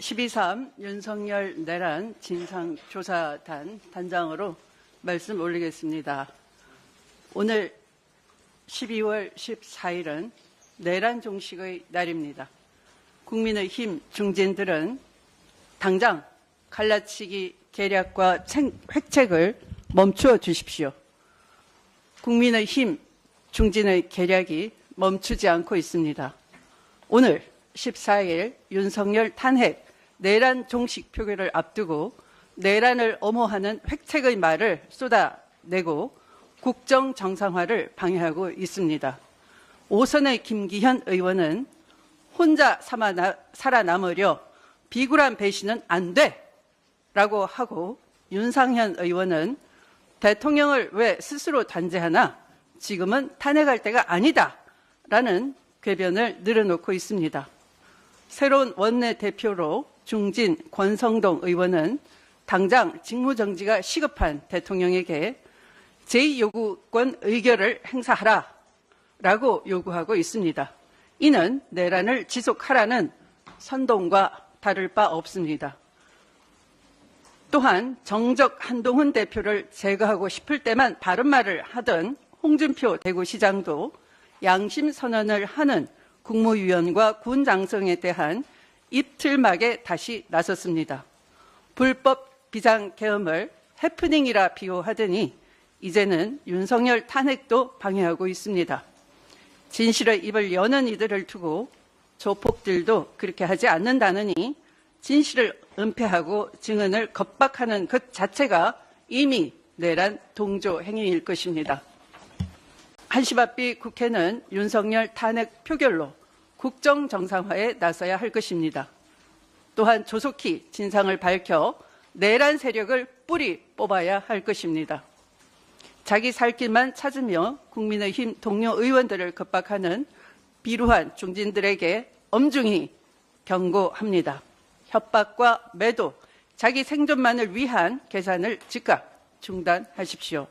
12.3 윤석열 내란 진상조사단 단장으로 말씀 올리겠습니다. 오늘 12월 14일은 내란 종식의 날입니다. 국민의힘 중진들은 당장 갈라치기 계략과 획책을 멈추어 주십시오. 국민의힘 중진의 계략이 멈추지 않고 있습니다. 오늘 14일 윤석열 탄핵 내란 종식 표결을 앞두고 내란을 엄호하는 획책의 말을 쏟아내고 국정 정상화를 방해하고 있습니다. 5선의 김기현 의원은 혼자 살아남으려 비굴한 배신은 안 돼! 라고 하고 윤상현 의원은 대통령을 왜 스스로 단죄하나? 지금은 탄핵할 때가 아니다! 라는 궤변을 늘어놓고 있습니다. 새로운 원내대표로 중진 권성동 의원은 당장 직무정지가 시급한 대통령에게 제2요구권 의결을 행사하라 라고 요구하고 있습니다. 이는 내란을 지속하라는 선동과 다를 바 없습니다. 또한 정적 한동훈 대표를 제거하고 싶을 때만 바른 말을 하던 홍준표 대구시장도 양심 선언을 하는 국무위원과 군 장성에 대한 입틀막에 다시 나섰습니다. 불법 비상계엄을 해프닝이라 비호하더니 이제는 윤석열 탄핵도 방해하고 있습니다. 진실의 입을 여는 이들을 두고 조폭들도 그렇게 하지 않는다느니 진실을 은폐하고 증언을 겁박하는 것 자체가 이미 내란 동조 행위일 것입니다. 한시 바삐 국회는 윤석열 탄핵 표결로 국정 정상화에 나서야 할 것입니다. 또한 조속히 진상을 밝혀 내란 세력을 뿌리 뽑아야 할 것입니다. 자기 살 길만 찾으며 국민의힘 동료 의원들을 겁박하는 비루한 중진들에게 엄중히 경고합니다. 협박과 매도, 자기 생존만을 위한 계산을 즉각 중단하십시오.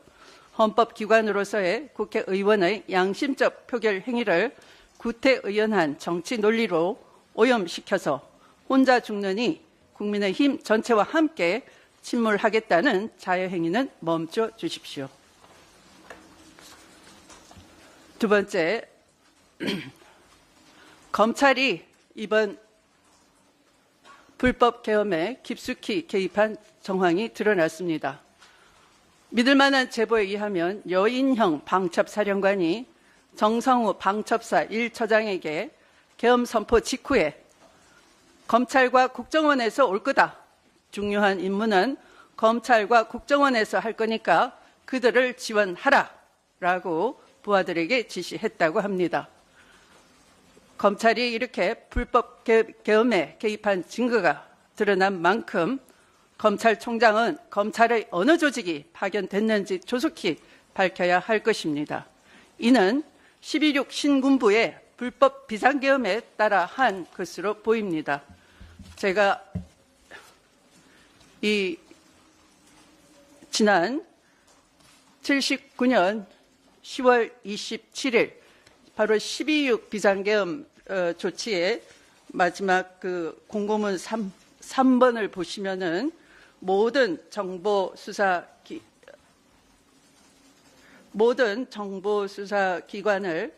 헌법기관으로서의 국회의원의 양심적 표결 행위를 구태의연한 정치 논리로 오염시켜서 혼자 죽느니 국민의힘 전체와 함께 침몰하겠다는 자해행위는 멈춰 주십시오. 두 번째, 검찰이 이번 불법 계엄에 깊숙이 개입한 정황이 드러났습니다. 믿을 만한 제보에 의하면 여인형 방첩사령관이 정성우 방첩사 1처장에게 계엄 선포 직후에 검찰과 국정원에서 올 거다. 중요한 임무는 검찰과 국정원에서 할 거니까 그들을 지원하라. 라고 부하들에게 지시했다고 합니다. 검찰이 이렇게 불법 계엄에 개입한 증거가 드러난 만큼 검찰총장은 검찰의 어느 조직이 파견됐는지 조속히 밝혀야 할 것입니다. 이는 12.6 신군부의 불법 비상계엄에 따라 한 것으로 보입니다. 제가 지난 79년 10월 27일 바로 12.6 비상계엄 조치의 마지막 그 공고문 3번을 보시면은 모든 정보 수사 기관의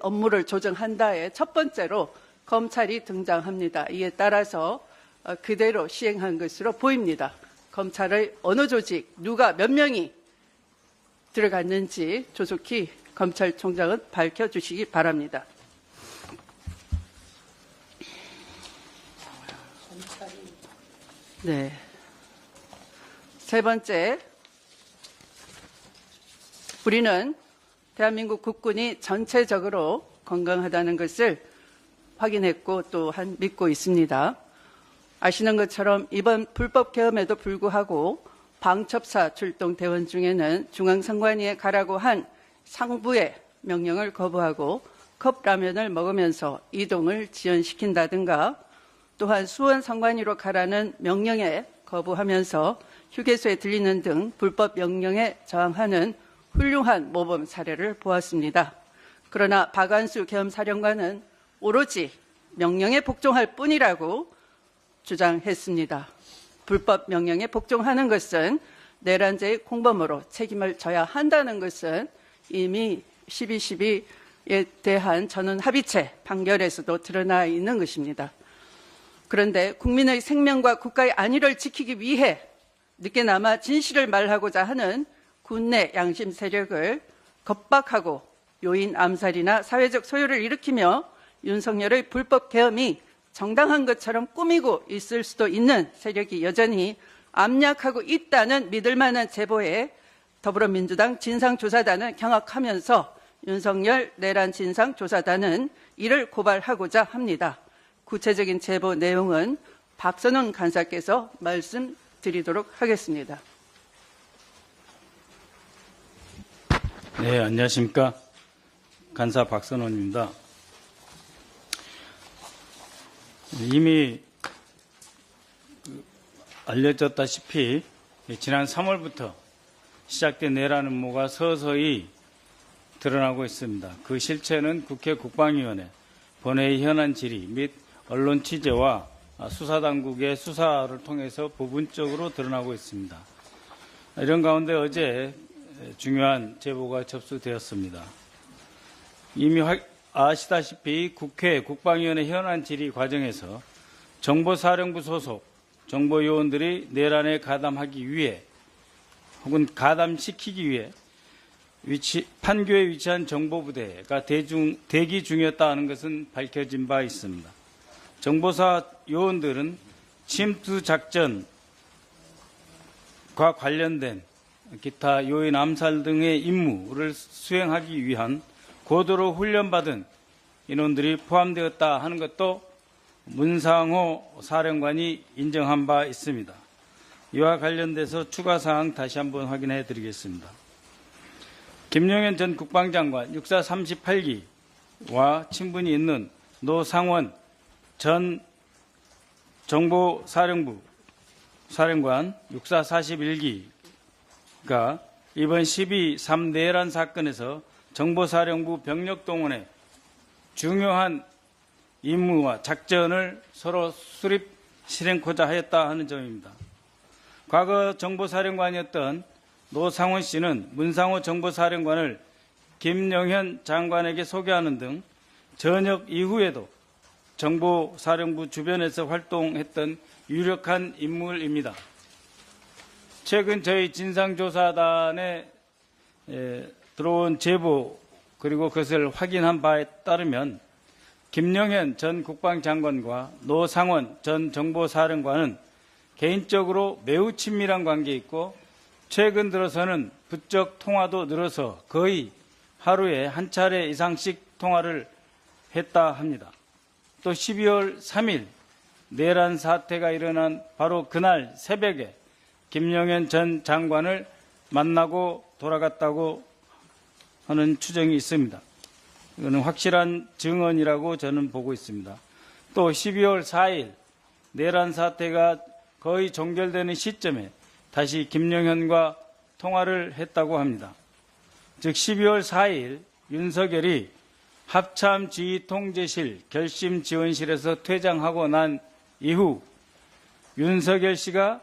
업무를 조정한다에 첫 번째로 검찰이 등장합니다. 이에 따라서 그대로 시행한 것으로 보입니다. 검찰의 어느 조직, 누가 몇 명이 들어갔는지 조속히 검찰총장은 밝혀주시기 바랍니다. 네. 세 번째, 우리는 대한민국 국군이 전체적으로 건강하다는 것을 확인했고 또한 믿고 있습니다. 아시는 것처럼 이번 불법 계엄에도 불구하고 방첩사 출동 대원 중에는 중앙선관위에 가라고 한 상부의 명령을 거부하고 컵라면을 먹으면서 이동을 지연시킨다든가 또한 수원 선관위로 가라는 명령에 거부하면서 휴게소에 들리는 등 불법 명령에 저항하는 훌륭한 모범 사례를 보았습니다. 그러나 박완수 계엄사령관은 오로지 명령에 복종할 뿐이라고 주장했습니다. 불법 명령에 복종하는 것은 내란죄의 공범으로 책임을 져야 한다는 것은 이미 12.12에 대한 전원 합의체 판결에서도 드러나 있는 것입니다. 그런데 국민의 생명과 국가의 안위를 지키기 위해 늦게나마 진실을 말하고자 하는 군내 양심 세력을 겁박하고 요인 암살이나 사회적 소요를 일으키며 윤석열의 불법 계엄이 정당한 것처럼 꾸미고 있을 수도 있는 세력이 여전히 압력하고 있다는 믿을 만한 제보에 더불어민주당 진상조사단은 경악하면서 윤석열 내란 진상조사단은 이를 고발하고자 합니다. 구체적인 제보 내용은 박선원 간사께서 말씀드리도록 하겠습니다. 네, 안녕하십니까. 간사 박선원입니다. 이미 알려졌다시피 지난 3월부터 시작된 내란 음모가 서서히 드러나고 있습니다. 그 실체는 국회 국방위원회, 본회의 현안 질의 및 언론 취재와 수사당국의 수사를 통해서 부분적으로 드러나고 있습니다. 이런 가운데 어제 중요한 제보가 접수되었습니다. 이미 아시다시피 국회 국방위원회 현안 질의 과정에서 정보사령부 소속 정보요원들이 내란에 가담하기 위해 혹은 가담시키기 위해 판교에 위치한 정보부대가 대기 중이었다 하는 것은 밝혀진 바 있습니다. 정보사 요원들은 침투 작전과 관련된 기타 요인 암살 등의 임무를 수행하기 위한 고도로 훈련받은 인원들이 포함되었다 하는 것도 문상호 사령관이 인정한 바 있습니다. 이와 관련돼서 추가 사항 다시 한번 확인해 드리겠습니다. 김용현 전 국방장관 육사 38기와 친분이 있는 노상원 전 정보사령부 사령관 육사 41기가 이번 12.3 내란 사건에서 정보사령부 병력 동원에 중요한 임무와 작전을 서로 수립 실행코자 하였다 하는 점입니다. 과거 정보사령관이었던 노상원 씨는 문상호 정보사령관을 김영현 장관에게 소개하는 등 전역 이후에도 정보사령부 주변에서 활동했던 유력한 인물입니다. 최근 저희 진상조사단에 들어온 제보 그리고 그것을 확인한 바에 따르면 김영현 전 국방장관과 노상원 전 정보사령관은 개인적으로 매우 친밀한 관계에 있고 최근 들어서는 부쩍 통화도 늘어서 거의 하루에 한 차례 이상씩 통화를 했다 합니다. 또 12월 3일 내란 사태가 일어난 바로 그날 새벽에 김영현 전 장관을 만나고 돌아갔다고 하는 추정이 있습니다. 이거는 확실한 증언이라고 저는 보고 있습니다. 또 12월 4일 내란 사태가 거의 종결되는 시점에 다시 김영현과 통화를 했다고 합니다. 즉 12월 4일 윤석열이 합참지휘통제실 결심지원실에서 퇴장하고 난 이후 윤석열 씨가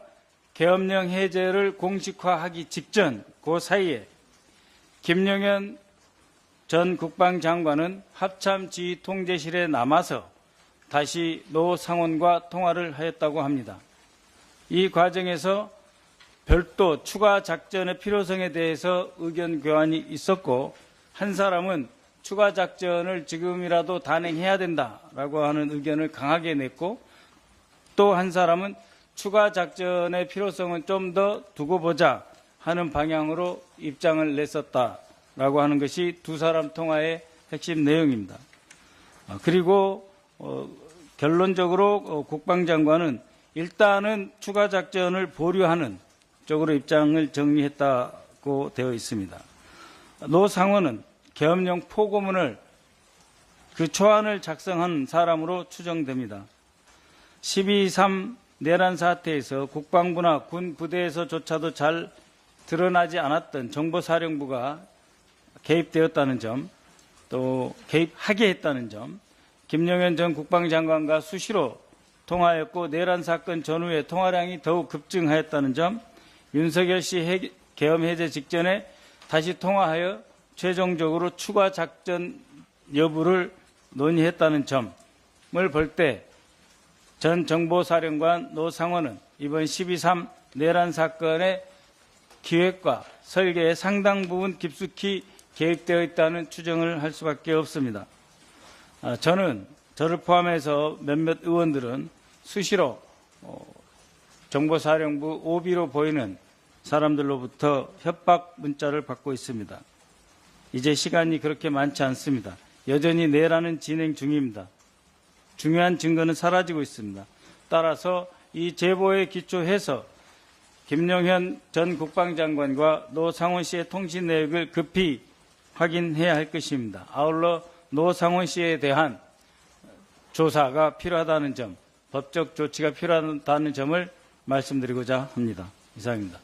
계엄령 해제를 공식화하기 직전 그 사이에 김영현 전 국방장관은 합참지휘통제실에 남아서 다시 노상원과 통화를 하였다고 합니다. 이 과정에서 별도 추가 작전의 필요성에 대해서 의견 교환이 있었고 한 사람은 추가 작전을 지금이라도 단행해야 된다라고 하는 의견을 강하게 냈고 또 한 사람은 추가 작전의 필요성은 좀 더 두고 보자 하는 방향으로 입장을 냈었다라고 하는 것이 두 사람 통화의 핵심 내용입니다. 그리고 결론적으로 국방장관은 일단은 추가 작전을 보류하는 쪽으로 입장을 정리했다고 되어 있습니다. 노상원은 계엄령 포고문을 그 초안을 작성한 사람으로 추정됩니다. 12.3 내란 사태에서 국방부나 군 부대에서조차도 잘 드러나지 않았던 정보사령부가 개입되었다는 점, 또 개입하게 했다는 점, 김영현 전 국방장관과 수시로 통화했고 내란 사건 전후에 통화량이 더욱 급증하였다는 점, 윤석열 씨 계엄 해제 직전에 다시 통화하여 최종적으로 추가 작전 여부를 논의했다는 점을 볼 때 전 정보사령관 노상원은 이번 12.3 내란 사건의 기획과 설계에 상당 부분 깊숙이 계획되어 있다는 추정을 할 수밖에 없습니다. 저를 포함해서 몇몇 의원들은 수시로 정보사령부 오비로 보이는 사람들로부터 협박 문자를 받고 있습니다. 이제 시간이 그렇게 많지 않습니다. 여전히 내란은 진행 중입니다. 중요한 증거는 사라지고 있습니다. 따라서 이 제보에 기초해서 김영현 전 국방장관과 노상원 씨의 통신 내역을 급히 확인해야 할 것입니다. 아울러 노상원 씨에 대한 조사가 필요하다는 점, 법적 조치가 필요하다는 점을 말씀드리고자 합니다. 이상입니다.